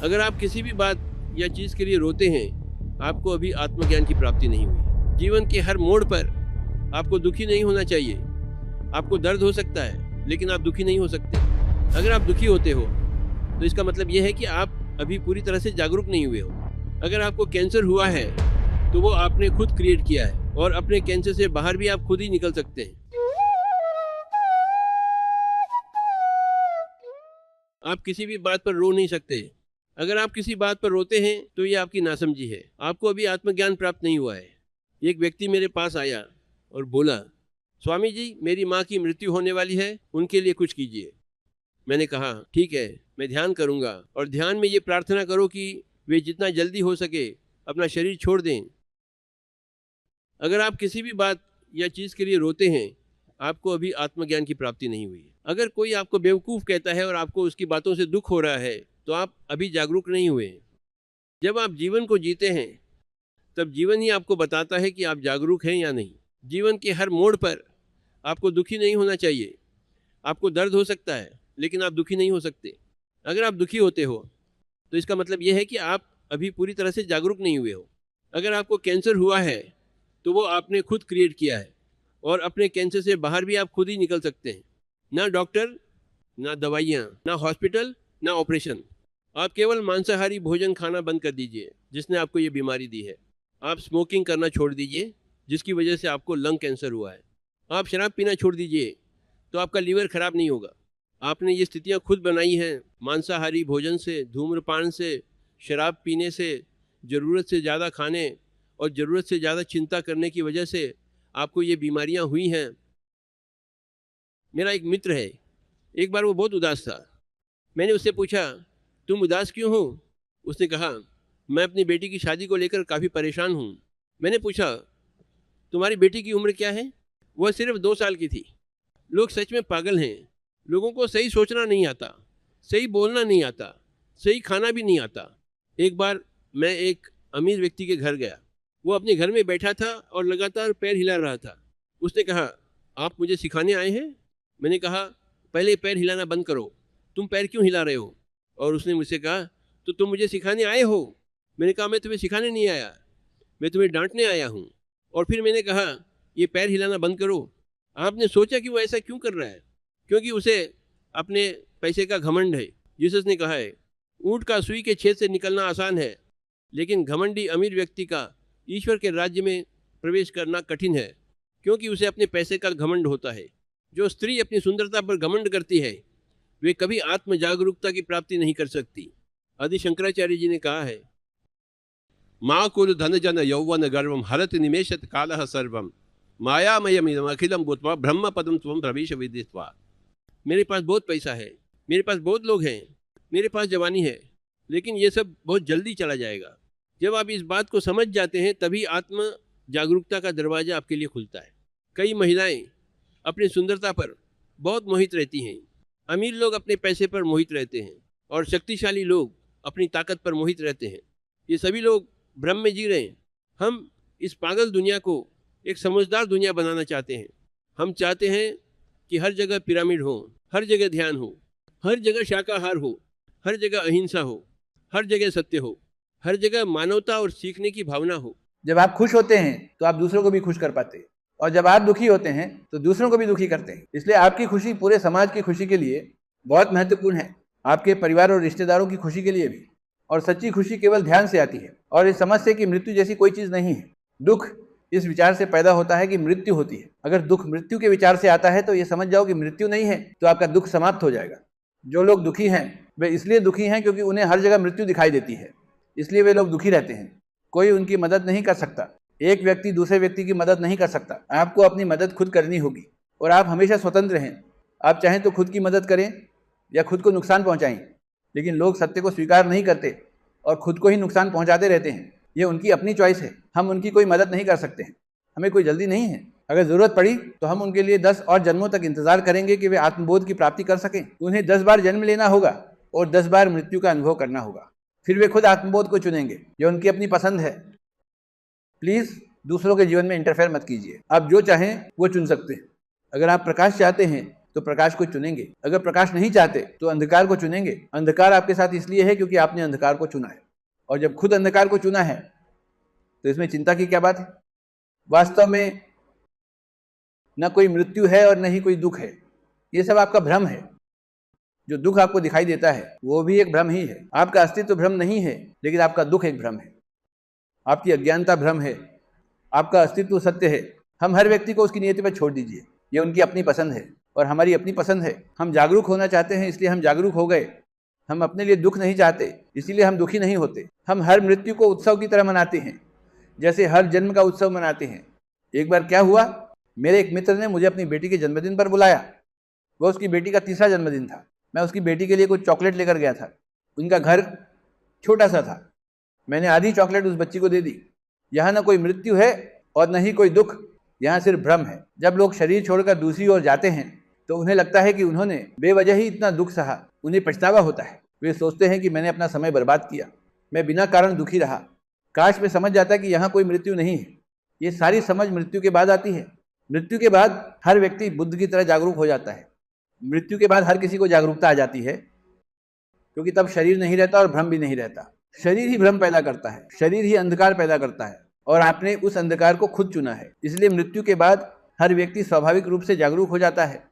अगर आप किसी भी बात या चीज़ के लिए रोते हैं, आपको अभी आत्मज्ञान की प्राप्ति नहीं हुई। जीवन के हर मोड़ पर आपको दुखी नहीं होना चाहिए। आपको दर्द हो सकता है, लेकिन आप दुखी नहीं हो सकते। अगर आप दुखी होते हो तो इसका मतलब यह है कि आप अभी पूरी तरह से जागरूक नहीं हुए हो। अगर आपको कैंसर हुआ है तो वो आपने खुद क्रिएट किया है, और अपने कैंसर से बाहर भी आप खुद ही निकल सकते हैं। आप किसी भी बात पर रो नहीं सकते। अगर आप किसी बात पर रोते हैं तो ये आपकी नासमझी है। आपको अभी आत्मज्ञान प्राप्त नहीं हुआ है। एक व्यक्ति मेरे पास आया और बोला, स्वामी जी, मेरी माँ की मृत्यु होने वाली है, उनके लिए कुछ कीजिए। मैंने कहा, ठीक है, मैं ध्यान करूँगा, और ध्यान में ये प्रार्थना करो कि वे जितना जल्दी हो सके अपना शरीर छोड़ दें। अगर आप किसी भी बात या चीज़ के लिए रोते हैं, आपको अभी आत्मज्ञान की प्राप्ति नहीं हुई है। अगर कोई आपको बेवकूफ़ कहता है और आपको उसकी बातों से दुख हो रहा है, तो आप अभी जागरूक नहीं हुए। जब आप जीवन को जीते हैं, तब जीवन ही आपको बताता है कि आप जागरूक हैं या नहीं। जीवन के हर मोड़ पर आपको दुखी नहीं होना चाहिए। आपको दर्द हो सकता है, लेकिन आप दुखी नहीं हो सकते। अगर आप दुखी होते हो तो इसका मतलब यह है कि आप अभी पूरी तरह से जागरूक नहीं हुए हो। अगर आपको कैंसर हुआ है तो वो आपने खुद क्रिएट किया है, और अपने कैंसर से बाहर भी आप खुद ही निकल सकते हैं। ना डॉक्टर, ना दवाइयाँ, ना हॉस्पिटल, ना ऑपरेशन। आप केवल मांसाहारी भोजन खाना बंद कर दीजिए जिसने आपको ये बीमारी दी है। आप स्मोकिंग करना छोड़ दीजिए जिसकी वजह से आपको लंग कैंसर हुआ है। आप शराब पीना छोड़ दीजिए तो आपका लीवर खराब नहीं होगा। आपने ये स्थितियाँ खुद बनाई हैं, मांसाहारी भोजन से, धूम्रपान से, शराब पीने से, ज़रूरत से ज़्यादा खाने और ज़रूरत से ज़्यादा चिंता करने की वजह से आपको ये बीमारियाँ हुई हैं। मेरा एक मित्र है, एक बार वो बहुत उदास था। मैंने उससे पूछा, तुम उदास क्यों हो? उसने कहा, मैं अपनी बेटी की शादी को लेकर काफ़ी परेशान हूँ। मैंने पूछा, तुम्हारी बेटी की उम्र क्या है? वह सिर्फ 2 साल की थी। लोग सच में पागल हैं। लोगों को सही सोचना नहीं आता, सही बोलना नहीं आता, सही खाना भी नहीं आता। एक बार मैं एक अमीर व्यक्ति के घर गया। वो अपने घर में बैठा था और लगातार पैर हिला रहा था। उसने कहा, आप मुझे सिखाने आए हैं? मैंने कहा, पहले पैर हिलाना बंद करो। तुम पैर क्यों हिला रहे हो? और उसने मुझसे कहा, तो तुम मुझे सिखाने आए हो? मैंने कहा, मैं तुम्हें सिखाने नहीं आया, मैं तुम्हें डांटने आया हूँ। और फिर मैंने कहा, ये पैर हिलाना बंद करो। आपने सोचा कि वो ऐसा क्यों कर रहा है? क्योंकि उसे अपने पैसे का घमंड है। जीसस ने कहा है, ऊँट का सुई के छेद से निकलना आसान है, लेकिन घमंडी अमीर व्यक्ति का ईश्वर के राज्य में प्रवेश करना कठिन है, क्योंकि उसे अपने पैसे का घमंड होता है। जो स्त्री अपनी सुंदरता पर घमंड करती है, वे कभी आत्म जागरूकता की प्राप्ति नहीं कर सकती। आदि शंकराचार्य जी ने कहा है, माँ कुल धन जन यौवन गर्वम हरत निमेषत कालः सर्वम मायामयमिदम अखिलम भूत्वा ब्रह्म पदम त्वं प्रवेश विदित्वा। मेरे पास बहुत पैसा है, मेरे पास बहुत लोग हैं, मेरे पास जवानी है, लेकिन ये सब बहुत जल्दी चला जाएगा। जब आप इस बात को समझ जाते हैं, तभी आत्म जागरूकता का दरवाज़ा आपके लिए खुलता है। कई महिलाएं अपनी सुंदरता पर बहुत मोहित रहती हैं। अमीर लोग अपने पैसे पर मोहित रहते हैं, और शक्तिशाली लोग अपनी ताकत पर मोहित रहते हैं। ये सभी लोग भ्रम में जी रहे हैं। हम इस पागल दुनिया को एक समझदार दुनिया बनाना चाहते हैं। हम चाहते हैं कि हर जगह पिरामिड हो, हर जगह ध्यान हो, हर जगह शाकाहार हो, हर जगह अहिंसा हो, हर जगह सत्य हो, हर जगह मानवता और सीखने की भावना हो। जब आप खुश होते हैं तो आप दूसरों को भी खुश कर पाते हैं, और जब आप दुखी होते हैं तो दूसरों को भी दुखी करते हैं। इसलिए आपकी खुशी पूरे समाज की खुशी के लिए बहुत महत्वपूर्ण है, आपके परिवार और रिश्तेदारों की खुशी के लिए भी। और सच्ची खुशी केवल ध्यान से आती है, और इस समझ से कि मृत्यु जैसी कोई चीज़ नहीं है। दुख इस विचार से पैदा होता है कि मृत्यु होती है। अगर दुख मृत्यु के विचार से आता है तो ये समझ जाओ कि मृत्यु नहीं है, तो आपका दुख समाप्त हो जाएगा। जो लोग दुखी हैं वे इसलिए दुखी हैं क्योंकि उन्हें हर जगह मृत्यु दिखाई देती है, इसलिए वे लोग दुखी रहते हैं। कोई उनकी मदद नहीं कर सकता, एक व्यक्ति दूसरे व्यक्ति की मदद नहीं कर सकता। आपको अपनी मदद खुद करनी होगी, और आप हमेशा स्वतंत्र हैं। आप चाहें तो खुद की मदद करें या खुद को नुकसान पहुंचाएं, लेकिन लोग सत्य को स्वीकार नहीं करते और खुद को ही नुकसान पहुंचाते रहते हैं। ये उनकी अपनी चॉइस है, हम उनकी कोई मदद नहीं कर सकते हैं। हमें कोई जल्दी नहीं है। अगर ज़रूरत पड़ी तो हम उनके लिए 10 और जन्मों तक इंतजार करेंगे कि वे आत्मबोध की प्राप्ति कर सकें। उन्हें 10 बार जन्म लेना होगा और 10 बार मृत्यु का अनुभव करना होगा, फिर वे खुद आत्मबोध को चुनेंगे, जो उनकी अपनी पसंद है। प्लीज़ दूसरों के जीवन में इंटरफेयर मत कीजिए। आप जो चाहें वो चुन सकते हैं। अगर आप प्रकाश चाहते हैं तो प्रकाश को चुनेंगे। अगर प्रकाश नहीं चाहते तो अंधकार को चुनेंगे। अंधकार आपके साथ इसलिए है क्योंकि आपने अंधकार को चुना है, और जब खुद अंधकार को चुना है तो इसमें चिंता की क्या बात है। वास्तव में न कोई मृत्यु है और न ही कोई दुख है, ये सब आपका भ्रम है। जो दुख आपको दिखाई देता है वो भी एक भ्रम ही है। आपका अस्तित्व भ्रम नहीं है, लेकिन आपका दुख एक भ्रम है। आपकी अज्ञानता भ्रम है, आपका अस्तित्व सत्य है। हम हर व्यक्ति को उसकी नियति पर छोड़ दीजिए, ये उनकी अपनी पसंद है और हमारी अपनी पसंद है। हम जागरूक होना चाहते हैं इसलिए हम जागरूक हो गए। हम अपने लिए दुख नहीं चाहते इसीलिए हम दुखी नहीं होते। हम हर मृत्यु को उत्सव की तरह मनाते हैं, जैसे हर जन्म का उत्सव मनाते हैं। एक बार क्या हुआ, मेरे एक मित्र ने मुझे अपनी बेटी के जन्मदिन पर बुलाया। वह उसकी बेटी का तीसरा जन्मदिन था। मैं उसकी बेटी के लिए कुछ चॉकलेट लेकर गया था। उनका घर छोटा सा था। मैंने आधी चॉकलेट उस बच्ची को दे दी। यहाँ न कोई मृत्यु है और न ही कोई दुख, यहाँ सिर्फ भ्रम है। जब लोग शरीर छोड़कर दूसरी ओर जाते हैं तो उन्हें लगता है कि उन्होंने बेवजह ही इतना दुख सहा। उन्हें पछतावा होता है। वे सोचते हैं कि मैंने अपना समय बर्बाद किया, मैं बिना कारण दुखी रहा। काश मैं समझ जाता कि यहाँ कोई मृत्यु नहीं है। ये सारी समझ मृत्यु के बाद आती है। मृत्यु के बाद हर व्यक्ति बुद्ध की तरह जागरूक हो जाता है। मृत्यु के बाद हर किसी को जागरूकता आ जाती है, क्योंकि तब शरीर नहीं रहता और भ्रम भी नहीं रहता। शरीर ही भ्रम पैदा करता है, शरीर ही अंधकार पैदा करता है, और आपने उस अंधकार को खुद चुना है। इसलिए मृत्यु के बाद हर व्यक्ति स्वाभाविक रूप से जागरूक हो जाता है।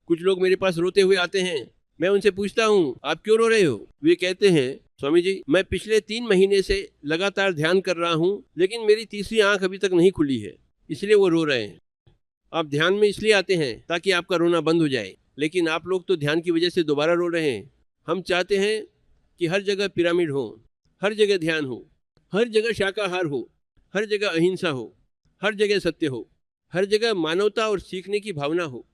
कुछ लोग मेरे पास रोते हुए आते हैं। मैं उनसे पूछता हूँ, आप क्यों रो रहे हो? वे कहते हैं, स्वामी जी, मैं पिछले 3 महीने से लगातार ध्यान कर रहा हूँ, लेकिन मेरी तीसरी आंख अभी तक नहीं खुली है, इसलिए वो रो रहे हैं। आप ध्यान में इसलिए आते हैं ताकि आपका रोना बंद हो जाए, लेकिन आप लोग तो ध्यान की वजह से दोबारा रो रहे हैं। हम चाहते हैं कि हर जगह पिरामिड हो, हर जगह ध्यान हो, हर जगह शाकाहार हो, हर जगह अहिंसा हो, हर जगह सत्य हो, हर जगह मानवता और सीखने की भावना हो।